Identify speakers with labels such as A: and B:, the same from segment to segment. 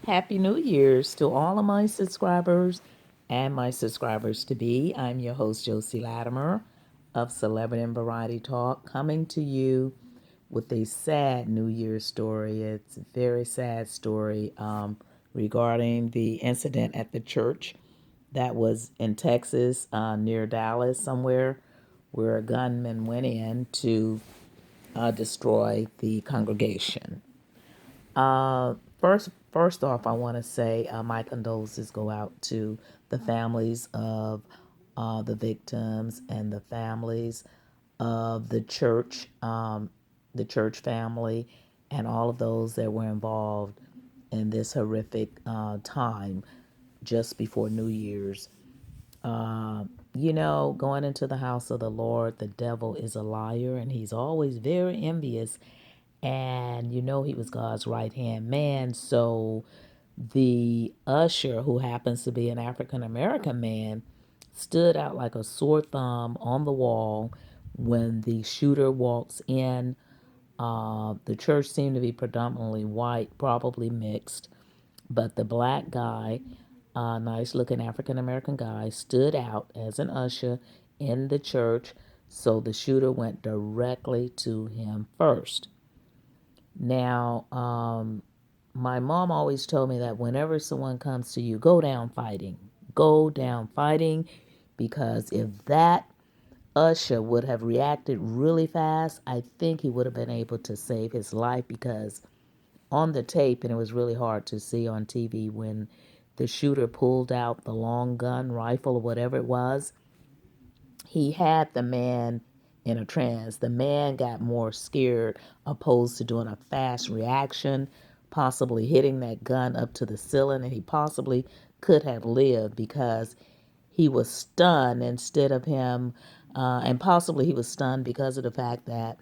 A: Happy New Year's to all of my subscribers and my subscribers to be. I'm your host, Josie Latimer of Celebrity and Variety Talk, coming to you with a sad New Year's story. It's a very sad story regarding the incident at the church that was in Texas, near Dallas, somewhere, where a gunman went in to destroy the congregation. First off, I want to say my condolences go out to the families of the victims and the families of the church family, and all of those that were involved in this horrific time just before New Year's. Going into the house of the Lord, the devil is a liar and he's always very envious. And he was God's right hand man. So the usher, who happens to be an African American man, stood out like a sore thumb on the wall when the shooter walks in. The church seemed to be predominantly white, probably mixed, but the black guy, nice looking African American guy, stood out as an usher in the church. So the shooter went directly to him first. Now, my mom always told me that whenever someone comes to you, go down fighting. Go down fighting, because if that usher would have reacted really fast, I think he would have been able to save his life, because on the tape, and it was really hard to see on TV, when the shooter pulled out the long gun, rifle, or whatever it was, he had the man in a trance. The man got more scared, opposed to doing a fast reaction, possibly hitting that gun up to the ceiling, and he possibly could have lived, because he was stunned instead of him, and possibly he was stunned because of the fact that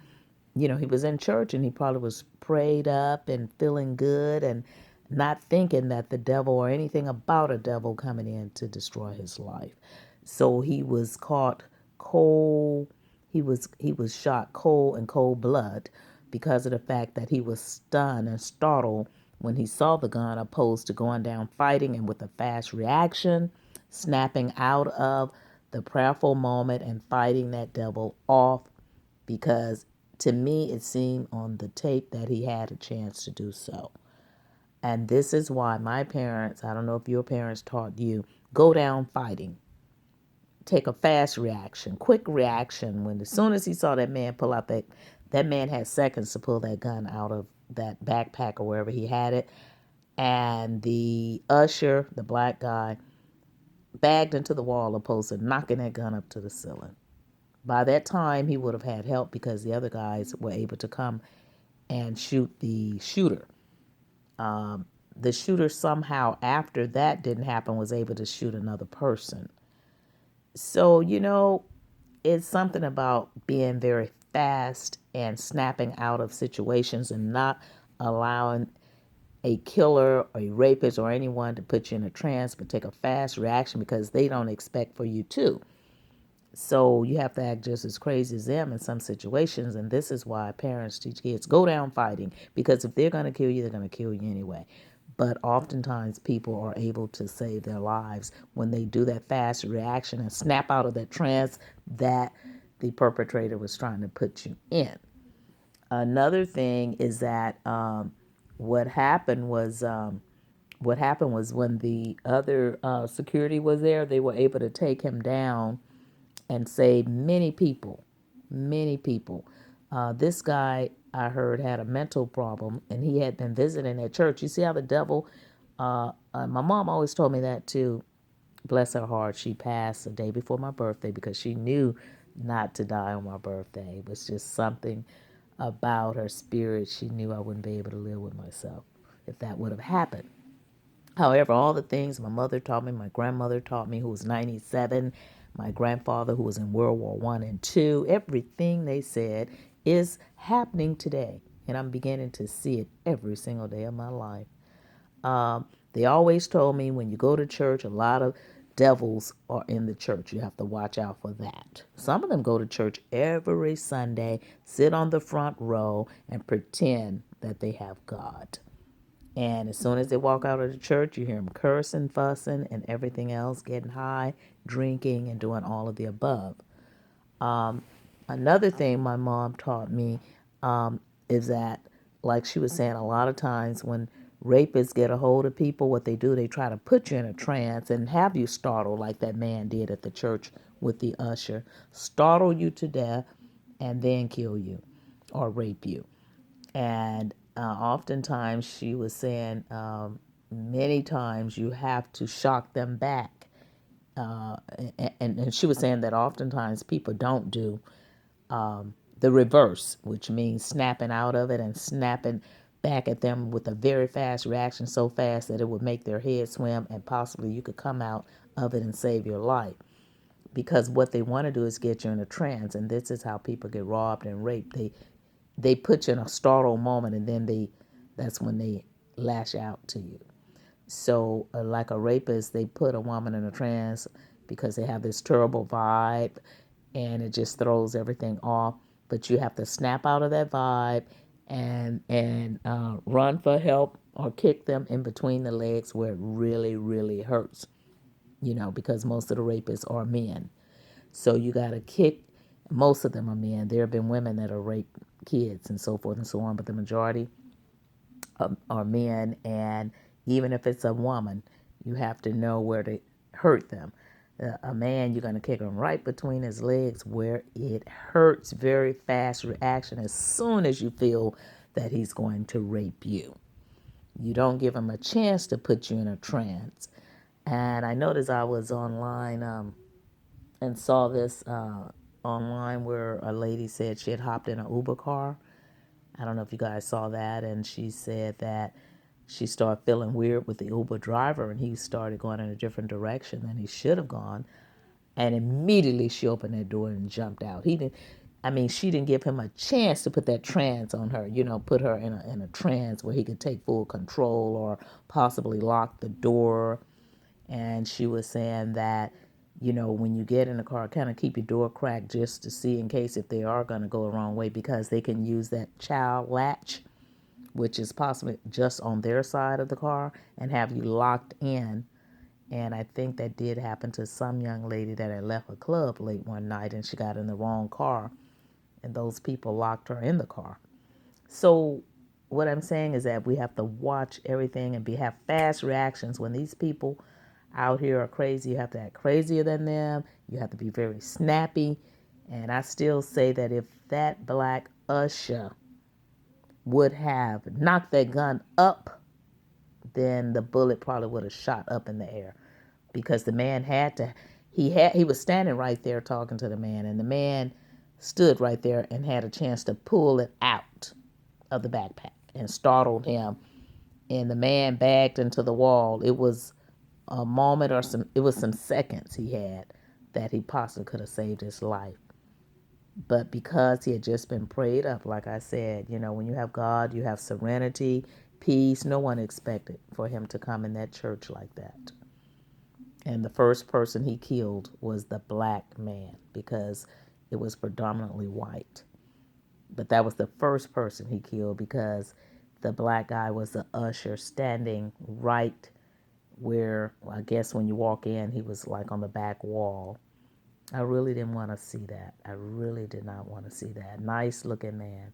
A: he was in church and he probably was prayed up and feeling good and not thinking that the devil or anything about a devil coming in to destroy his life. So he was caught cold. He was shot cold in cold blood because of the fact that he was stunned and startled when he saw the gun, opposed to going down fighting and with a fast reaction, snapping out of the prayerful moment and fighting that devil off, because to me it seemed on the tape that he had a chance to do so. And this is why my parents, I don't know if your parents taught you, go down fighting. Take a fast reaction, quick reaction. When as soon as he saw that man pull out that man had seconds to pull that gun out of that backpack or wherever he had it. And the usher, the black guy, bagged into the wall, opposed to knocking that gun up to the ceiling. By that time, he would have had help because the other guys were able to come and shoot the shooter. The shooter somehow, after that didn't happen, was able to shoot another person. So, it's something about being very fast and snapping out of situations and not allowing a killer or a rapist or anyone to put you in a trance, but take a fast reaction because they don't expect for you to. So you have to act just as crazy as them in some situations. And this is why parents teach kids, go down fighting, because if they're going to kill you, they're going to kill you anyway. But oftentimes people are able to save their lives when they do that fast reaction and snap out of that trance that the perpetrator was trying to put you in. Another thing is that what happened was when the other security was there, they were able to take him down and saved many people, many people. This guy, I heard, had a mental problem, and he had been visiting at church. You see how the devil, my mom always told me that too. Bless her heart, she passed the day before my birthday because she knew not to die on my birthday. It was just something about her spirit. She knew I wouldn't be able to live with myself if that would have happened. However, all the things my mother taught me, my grandmother taught me, who was 97, my grandfather, who was in World War One and Two, everything they said is happening today. And I'm beginning to see it every single day of my life. They always told me when you go to church, a lot of devils are in the church. You have to watch out for that. Some of them go to church every Sunday, sit on the front row, and pretend that they have God. And as soon as they walk out of the church, you hear them cursing, fussing, and everything else, getting high, drinking, and doing all of the above. Another thing my mom taught me is that, like she was saying, a lot of times when rapists get a hold of people, what they do, they try to put you in a trance and have you startled, like that man did at the church with the usher, startle you to death, and then kill you or rape you. And oftentimes she was saying, many times you have to shock them back. And she was saying that oftentimes people don't do the reverse, which means snapping out of it and snapping back at them with a very fast reaction, so fast that it would make their head swim and possibly you could come out of it and save your life. Because what they want to do is get you in a trance, and this is how people get robbed and raped. They put you in a startled moment, and then that's when they lash out to you. So, like a rapist, they put a woman in a trance because they have this terrible vibe, and it just throws everything off. But you have to snap out of that vibe and run for help or kick them in between the legs where it really, really hurts. Because most of the rapists are men. So you got to kick. Most of them are men. There have been women that are raped kids and so forth and so on, but the majority are men. And even if it's a woman, you have to know where to hurt them. A man, you're going to kick him right between his legs where it hurts. Very fast reaction as soon as you feel that he's going to rape you. You don't give him a chance to put you in a trance. And I noticed I was online and saw this online where a lady said she had hopped in an Uber car. I don't know if you guys saw that. And she said that she started feeling weird with the Uber driver and he started going in a different direction than he should have gone. And immediately she opened that door and jumped out. She didn't give him a chance to put that trance on her, put her in a trance where he could take full control or possibly lock the door. And she was saying that, when you get in the car, kind of keep your door cracked just to see in case if they are going to go the wrong way, because they can use that child latch, which is possibly just on their side of the car, and have you locked in. And I think that did happen to some young lady that had left a club late one night and she got in the wrong car, and those people locked her in the car. So what I'm saying is that we have to watch everything and have fast reactions. When these people out here are crazy, you have to act crazier than them. You have to be very snappy. And I still say that if that black usher would have knocked that gun up, then the bullet probably would have shot up in the air, because the man he was standing right there talking to the man, and the man stood right there and had a chance to pull it out of the backpack and startled him, and the man backed into the wall. It was a moment it was some seconds he had that he possibly could have saved his life. But because he had just been prayed up, like I said, when you have God, you have serenity, peace. No one expected for him to come in that church like that. And the first person he killed was the black man, because it was predominantly white. But that was the first person he killed, because the black guy was the usher standing right where, I guess when you walk in, he was like on the back wall. I really didn't want to see that. I really did not want to see that. Nice looking man.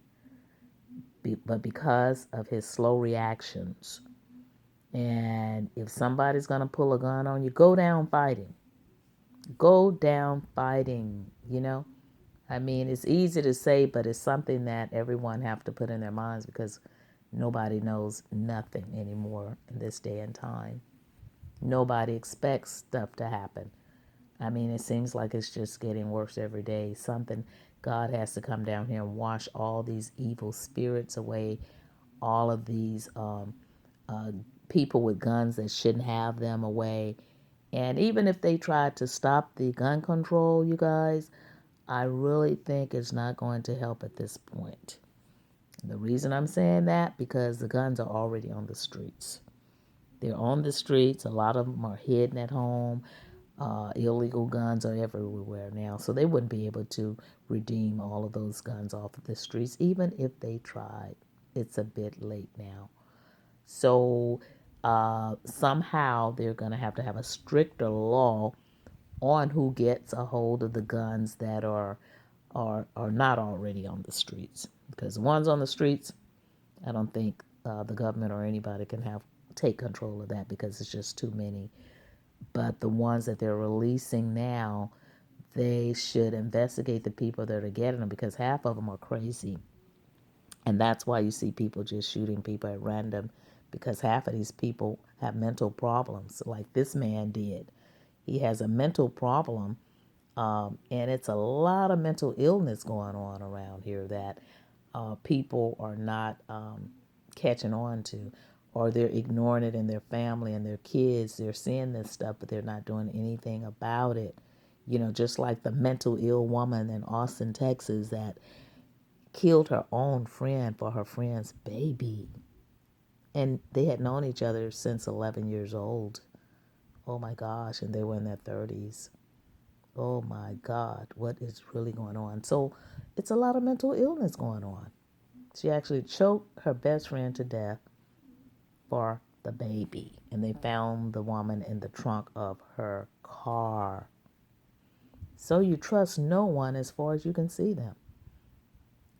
A: But because of his slow reactions, and if somebody's going to pull a gun on you, go down fighting. Go down fighting. It's easy to say, but it's something that everyone have to put in their minds, because nobody knows nothing anymore in this day and time. Nobody expects stuff to happen. It seems like it's just getting worse every day. God has to come down here and wash all these evil spirits away, all of these uh, people with guns that shouldn't have them away. And even if they tried to stop the gun control, you guys, I really think it's not going to help at this point. The reason I'm saying that, because the guns are already on the streets. They're on the streets. A lot of them are hidden at home. Illegal guns are everywhere now. So they wouldn't be able to redeem all of those guns off of the streets, even if they tried. It's a bit late now. So somehow they're going to have a stricter law on who gets a hold of the guns that are not already on the streets. Because the ones on the streets, I don't think the government or anybody can have take control of that because it's just too many. But the ones that they're releasing now, they should investigate the people that are getting them because half of them are crazy. And that's why you see people just shooting people at random because half of these people have mental problems, like this man did. He has a mental problem, and it's a lot of mental illness going on around here that people are not catching on to, or they're ignoring it in their family and their kids. They're seeing this stuff, but they're not doing anything about it. You know, just like the mental ill woman in Austin, Texas, that killed her own friend for her friend's baby. And they had known each other since 11 years old. Oh my gosh, and they were in their 30s. Oh my God, what is really going on? So it's a lot of mental illness going on. She actually choked her best friend to death for the baby. And they found the woman in the trunk of her car. So you trust no one as far as you can see them.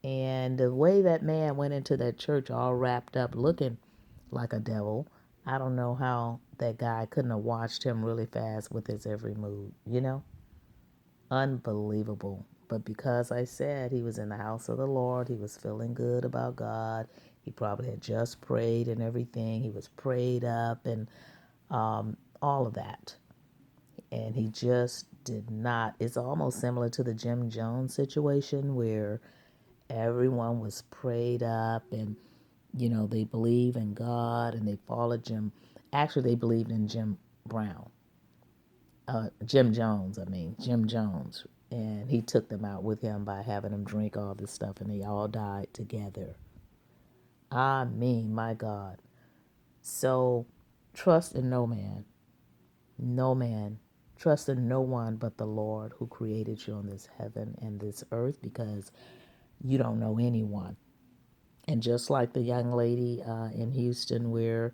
A: And the way that man went into that church all wrapped up looking like a devil, I don't know how that guy couldn't have watched him really fast with his every move, you know? Unbelievable. But because I said he was in the house of the Lord, he was feeling good about God. He probably had just prayed and everything. He was prayed up and all of that. And he just did not. It's almost similar to the Jim Jones situation where everyone was prayed up and, you know, they believe in God and they followed Jim. Actually, they believed in Jim Brown. Jim Jones, Jim Jones. And he took them out with him by having them drink all this stuff, and they all died together. I mean, my God. So trust in no man, no man. Trust in no one but the Lord who created you on this heaven and this earth because you don't know anyone. And just like the young lady in Houston, where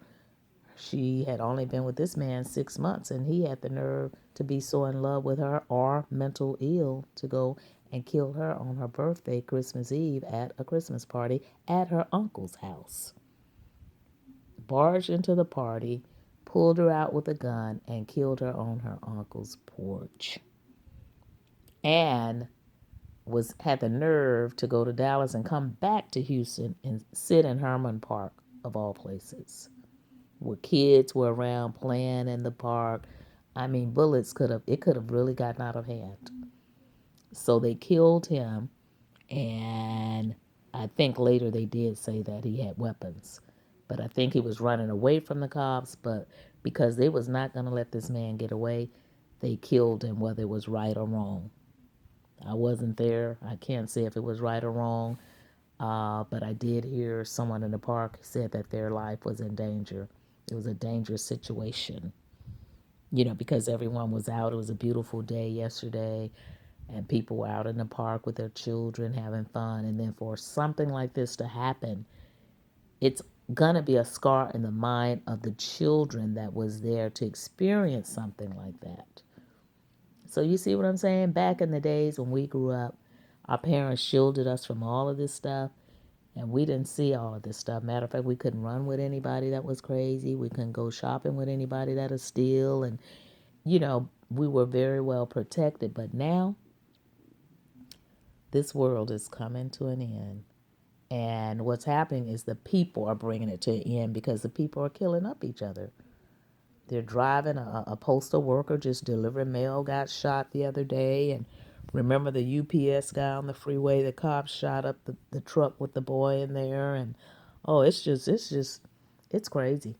A: she had only been with this man 6 months, and he had the nerve to be so in love with her or mental ill to go and kill her on her birthday, Christmas Eve, at a Christmas party at her uncle's house. Barged into the party, pulled her out with a gun, and killed her on her uncle's porch. And was had the nerve to go to Dallas and come back to Houston and sit in Herman Park, of all places, where kids were around playing in the park. I mean, bullets could have really gotten out of hand. So they killed him, and I think later they did say that he had weapons. But I think he was running away from the cops, but because they was not going to let this man get away, they killed him whether it was right or wrong. I wasn't there. I can't say if it was right or wrong. But I did hear someone in the park said that their life was in danger. It was a dangerous situation, you know, because everyone was out. It was a beautiful day yesterday, and people were out in the park with their children having fun. And then for something like this to happen, it's gonna be a scar in the mind of the children that was there to experience something like that. So you see what I'm saying? Back in the days when we grew up, our parents shielded us from all of this stuff, and we didn't see all of this stuff. Matter of fact, we couldn't run with anybody that was crazy. We couldn't go shopping with anybody that'll steal. And, you know, we were very well protected. But now, this world is coming to an end. And what's happening is the people are bringing it to an end because the people are killing up each other. They're driving. A postal worker just delivering mail got shot the other day. And remember the UPS guy on the freeway? The cops shot up the truck with the boy in there. And oh, it's crazy.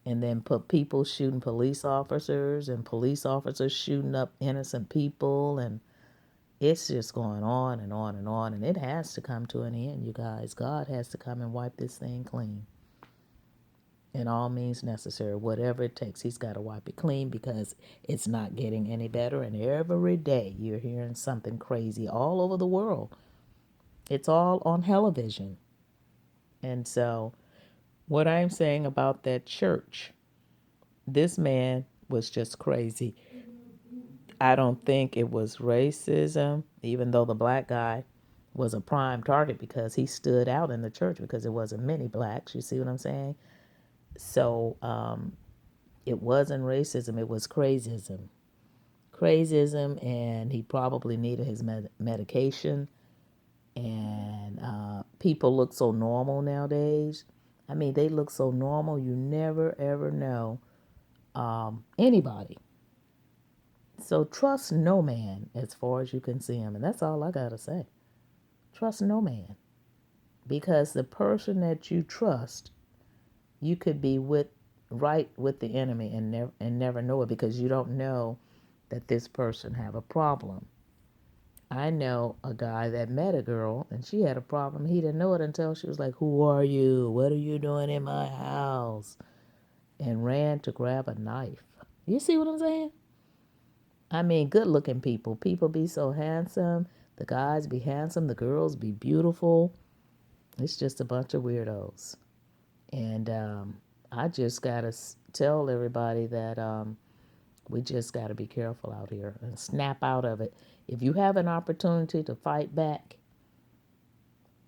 A: And then put people shooting police officers and police officers shooting up innocent people. And it's just going on and on and on. And it has to come to an end, you guys. God has to come and wipe this thing clean in all means necessary, whatever it takes. He's got to wipe it clean because it's not getting any better. And every day you're hearing something crazy all over the world. It's all on television. And so What I'm saying about that church, this man was just crazy. I don't think it was racism, even though the black guy was a prime target because he stood out in the church because there wasn't many blacks. You see what I'm saying? So it wasn't racism, it was crazyism. Crazyism, and he probably needed his medication. And people look so normal nowadays. I mean, they look so normal, you never ever know anybody. So trust no man as far as you can see him. And that's all I got to say. Trust no man. Because the person that you trust, you could be right with the enemy and never know it because you don't know that this person have a problem. I know a guy that met a girl and she had a problem. He didn't know it until she was like, "Who are you? What are you doing in my house?" And ran to grab a knife. You see what I'm saying? I mean, good looking people. People be so handsome. The guys be handsome. The girls be beautiful. It's just a bunch of weirdos. And I just got to tell everybody that we just got to be careful out here and snap out of it. If you have an opportunity to fight back,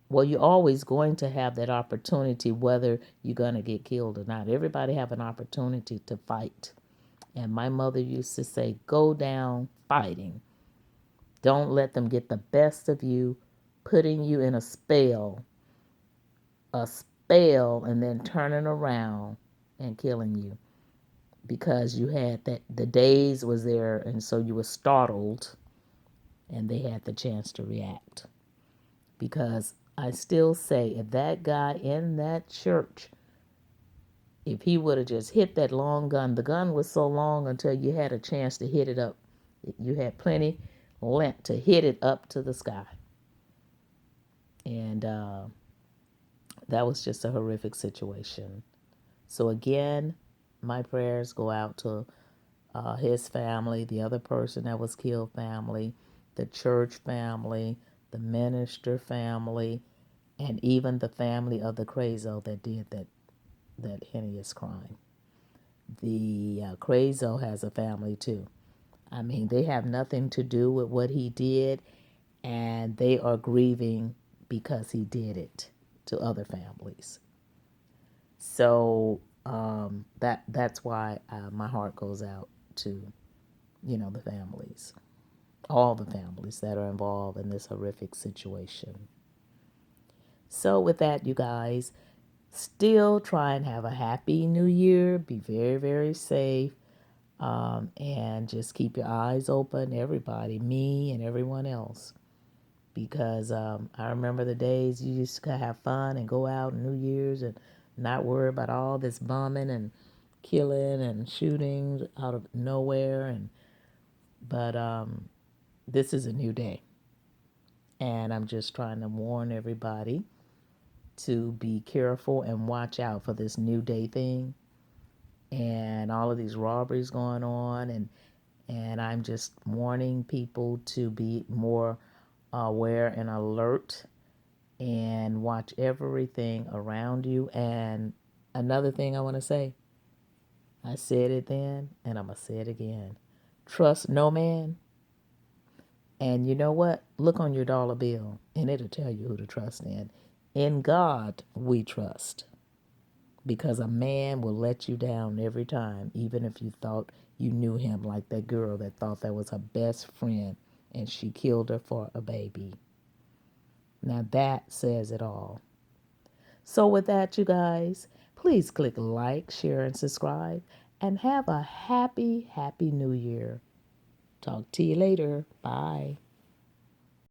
A: well, you're always going to have that opportunity whether you're going to get killed or not. Everybody have an opportunity to fight. And my mother used to say, go down fighting. Don't let them get the best of you, putting you in a spell, and then turning around and killing you because you had that the days was there, and so you were startled, and they had the chance to react. Because I still say, if that guy in that church, if he would have just hit that long gun, the gun was so long until you had a chance to hit it up. You had plenty length to hit it up to the sky. And that was just a horrific situation. So again, my prayers go out to his family, the other person that was killed family, the church family, the minister family, and even the family of the crazo that did that heinous crime. The crazo has a family too. I mean, they have nothing to do with what he did, and they are grieving because he did it to other families. So that's why my heart goes out to the families, all the families that are involved in this horrific situation. So with that, you guys, still try and have a happy new year. Be very, very safe. And just keep your eyes open, everybody, me and everyone else. Because I remember the days you used to have fun and go out on New Year's and not worry about all this bombing and killing and shootings out of nowhere. But this is a new day. And I'm just trying to warn everybody to be careful and watch out for this new day thing and all of these robberies going on, and I'm just warning people to be more aware and alert and watch everything around you. And another thing I want to say, I said it then and I'm going to say it again. Trust no man. And you know what? Look on your dollar bill and it'll tell you who to trust in. In God we trust. Because a man will let you down every time, even if you thought you knew him, like that girl that thought that was her best friend and she killed her for a baby. Now that says it all. So with that, you guys, please click like, share, and subscribe, and have a happy, happy new year. Talk to you later. Bye.